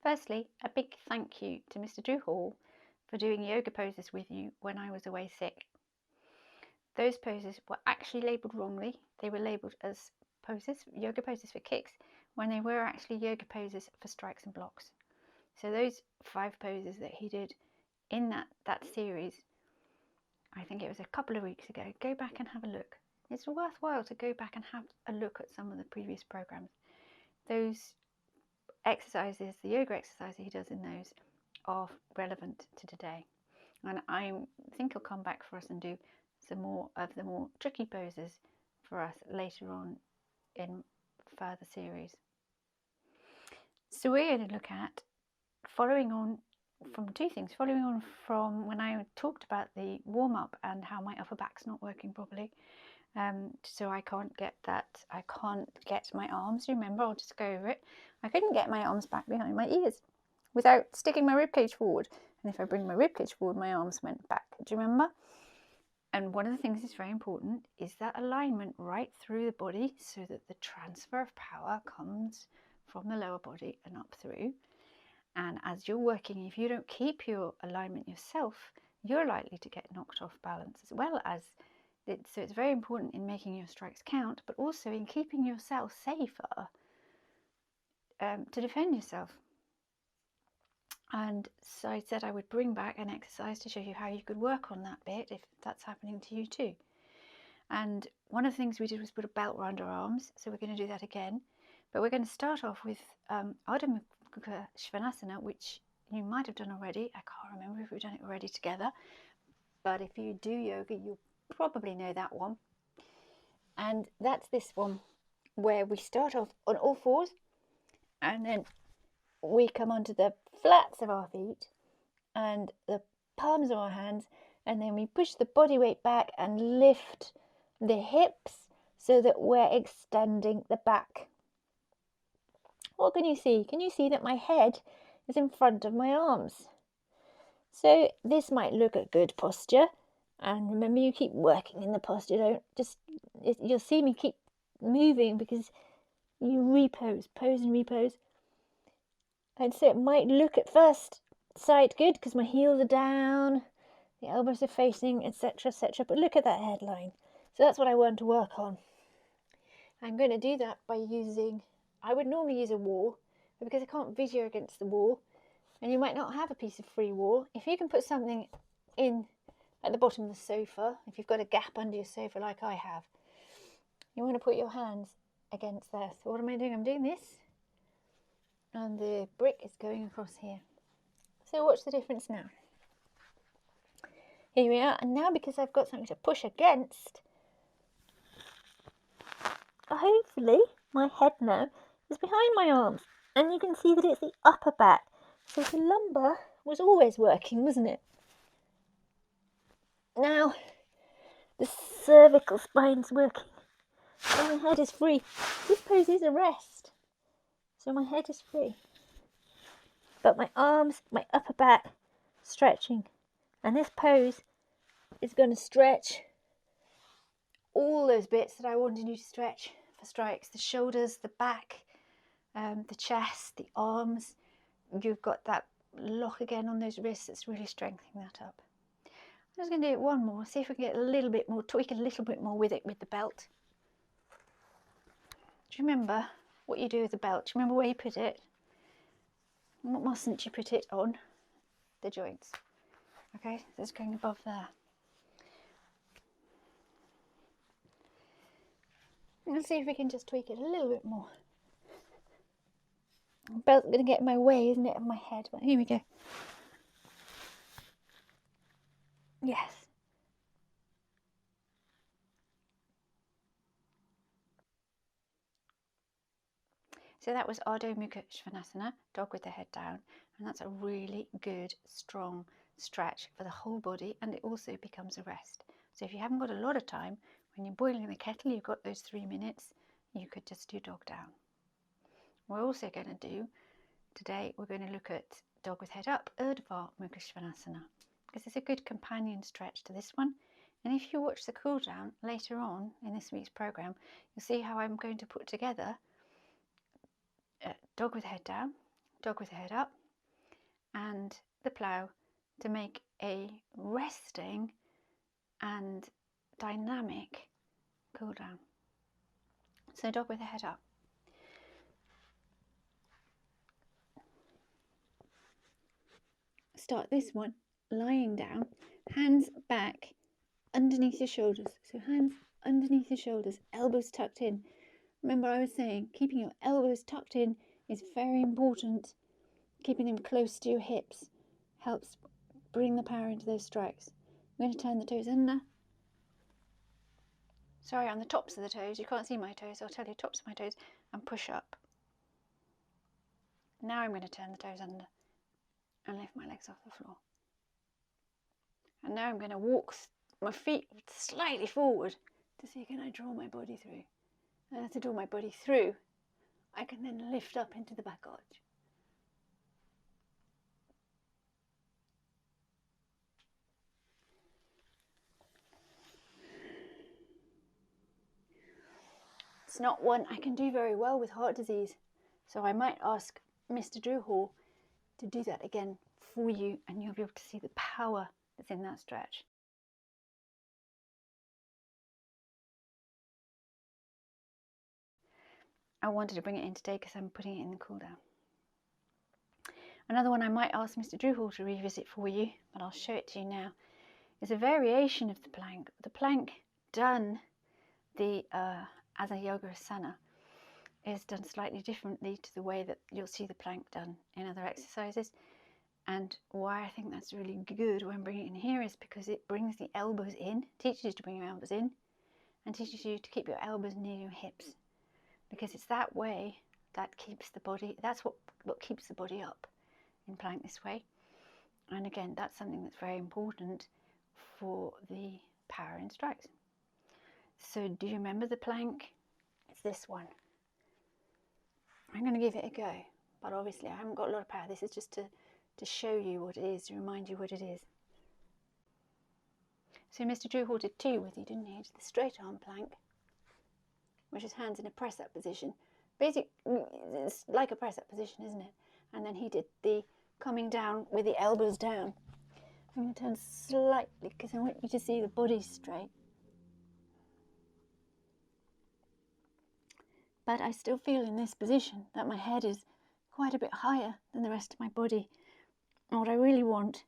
Firstly, a big thank you to Mr. Drew Hall for doing yoga poses with you when I was away sick. Those poses were actually labelled wrongly. They were labelled as poses, yoga poses for kicks, when they were actually yoga poses for strikes and blocks. So those 5 poses that he did in that series, I think it was a couple of weeks ago, go back and have a look. It's worthwhile to go back and have a look at some of the previous programs. Those exercises, the yoga exercises he does in those, are relevant to today. And I think he'll come back for us and do some more of the more tricky poses for us later on in further series. So we're going to look at following on from 2 things. Following on from when I talked about the warm-up and how my upper back's not working properly. So I can't get my arms, remember, I'll just go over it. I couldn't get my arms back behind my ears without sticking my ribcage forward. And if I bring my ribcage forward, my arms went back. Do you remember? And one of the things that's very important is that alignment right through the body so that the transfer of power comes from the lower body and up through. And as you're working, if you don't keep your alignment yourself, you're likely to get knocked off balance, as well as so it's very important in making your strikes count, but also in keeping yourself safer to defend yourself. And so I said I would bring back an exercise to show you how you could work on that bit if that's happening to you too. And one of the things we did was put a belt around our arms, so we're going to do that again. But we're going to start off with Ardha Mukha Svanasana, which you might have done already. I can't remember if we've done it already together. But if you do yoga, you'll probably know that one. And that's this one where we start off on all fours and then we come onto the flats of our feet and the palms of our hands, and then we push the body weight back and lift the hips so that we're extending the back. What can you see? Can you see that my head is in front of my arms? So this might look a good posture, and remember, you keep working in the posture. Don't just, you'll see me keep moving because you repose, pose and repose. And so it might look at first sight good because my heels are down, the elbows are facing, etc., etc. But look at that headline. So that's what I want to work on. I'm going to do that by using, I would normally use a wall, but because I can't video against the wall, and you might not have a piece of free wall, if you can put something in at the bottom of the sofa, if you've got a gap under your sofa like I have, you want to put your hands against there. So what am I doing? I'm doing this, and the brick is going across here. So watch the difference now. Here we are, and now because I've got something to push against, hopefully my head now is behind my arms, and you can see that it's the upper back. So the lumbar was always working, wasn't it? Now the cervical spine's working, so my head is free. This pose is a rest, so my head is free, but my arms, my upper back, stretching. And this pose is going to stretch all those bits that I wanted you to stretch for strikes. The shoulders, the back, the chest, the arms. You've got that lock again on those wrists that's really strengthening that up. I'm just going to do it one more, see if we can get a little bit more, tweak a little bit more with it with the belt. Do you remember what you do with the belt? Do you remember where you put it? What mustn't you put it on? The joints. Okay, so it's going above there. Let's see if we can just tweak it a little bit more. The belt's going to get in my way, isn't it, of my head? But here we go. Yes. So that was Ardha Mukha Svanasana, dog with the head down. And that's a really good, strong stretch for the whole body, and it also becomes a rest. So if you haven't got a lot of time, when you're boiling the kettle, you've got those 3 minutes, you could just do dog down. We're also going to do, today, we're going to look at dog with head up, Urdhva Mukha Svanasana, because it's a good companion stretch to this one. And if you watch the cool down later on in this week's program, you'll see how I'm going to put together dog with head down, dog with the head up, and the plough to make a resting and dynamic cool down. So dog with the head up. Start this one lying down, hands back underneath your shoulders. So hands underneath your shoulders, elbows tucked in. Remember, I was saying keeping your elbows tucked in is very important. Keeping them close to your hips helps bring the power into those strikes. I'm going to turn the toes under. Sorry, on the tops of the toes. You can't see my toes, so I'll tell you tops of my toes, and push up. Now I'm going to turn the toes under and lift my legs off the floor. And now I'm going to walk my feet slightly forward to see, can I draw my body through? And as I draw my body through, I can then lift up into the back arch. It's not one I can do very well with heart disease, so I might ask Mr. Drew Hall to do that again for you, and you'll be able to see the power that's in that stretch. I wanted to bring it in today because I'm putting it in the cool down. Another one I might ask Mr. Drew Hall to revisit for you, but I'll show it to you now, is a variation of the plank. The plank done as a yoga asana is done slightly differently to the way that you'll see the plank done in other exercises. And why I think that's really good when bringing it in here is because it brings the elbows in, teaches you to bring your elbows in, and teaches you to keep your elbows near your hips. Because it's that way that keeps the body, that's what keeps the body up in plank this way. And again, that's something that's very important for the power in strikes. So do you remember the plank? It's this one. I'm going to give it a go, but obviously I haven't got a lot of power. This is just to show you what it is, to remind you what it is. So Mr. Drew Hall did two with you, didn't he? He did the straight arm plank, which is hands in a press up position. Basically, it's like a press up position, isn't it? And then he did the coming down with the elbows down. I'm going to turn slightly because I want you to see the body straight. But I still feel in this position that my head is quite a bit higher than the rest of my body. And what I really want,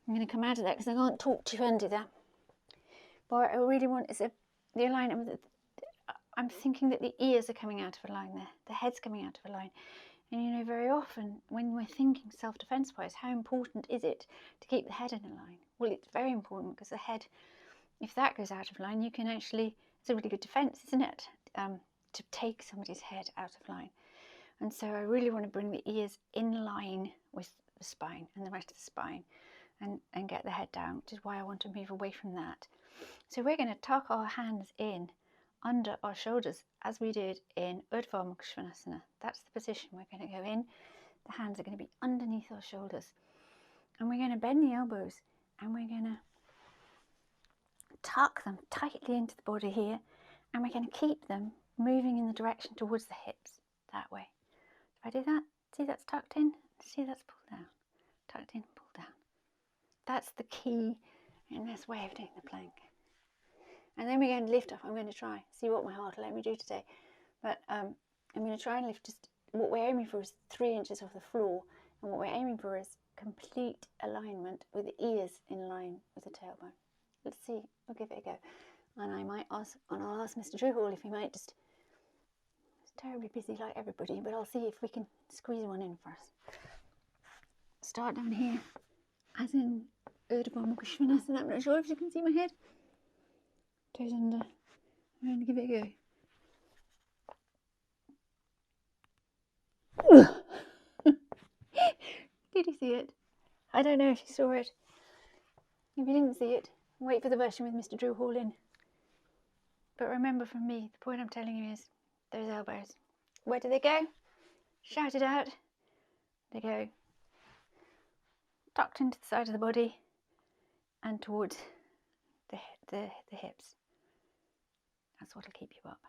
I'm going to come out of that because I can't talk to you and do that. But what I really want is the alignment. I'm thinking that the ears are coming out of a line there, the head's coming out of a line. And you know, very often when we're thinking self-defense wise, how important is it to keep the head in a line? Well, it's very important because the head, if that goes out of line, you can actually, it's a really good defense, isn't it? To take somebody's head out of line. And so I really want to bring the ears in line with the spine and the rest of the spine and get the head down, which is why I want to move away from that. So we're going to tuck our hands in under our shoulders as we did in Urdhva Mukha Svanasana. That's the position we're going to go in. The hands are going to be underneath our shoulders. And we're going to bend the elbows and we're going to tuck them tightly into the body here. And we're going to keep them moving in the direction towards the hips, that way. If I do that, see that's tucked in, see that's pulled down, tucked in, pulled down. That's the key in this way of doing the plank. And then we're going to lift off. I'm going to try, see what my heart will let me do today. But I'm going to try and lift just, what we're aiming for is 3 inches off the floor. And what we're aiming for is complete alignment with the ears in line with the tailbone. Let's see, we'll give it a go. And I'll ask Mr. Drew Hall if he might just, he's terribly busy like everybody, but I'll see if we can squeeze one in for us. Start down here, as in Urdhva Mukha Svanasana. I'm not sure if you can see my head. Toes under. I'm going to give it a go. Did you see it? I don't know if you saw it. If you didn't see it, wait for the version with Mr. Drew Hall in. But remember from me, the point I'm telling you is those elbows. Where do they go? Shout it out. They go tucked into the side of the body and towards the hips. That's what will keep you up.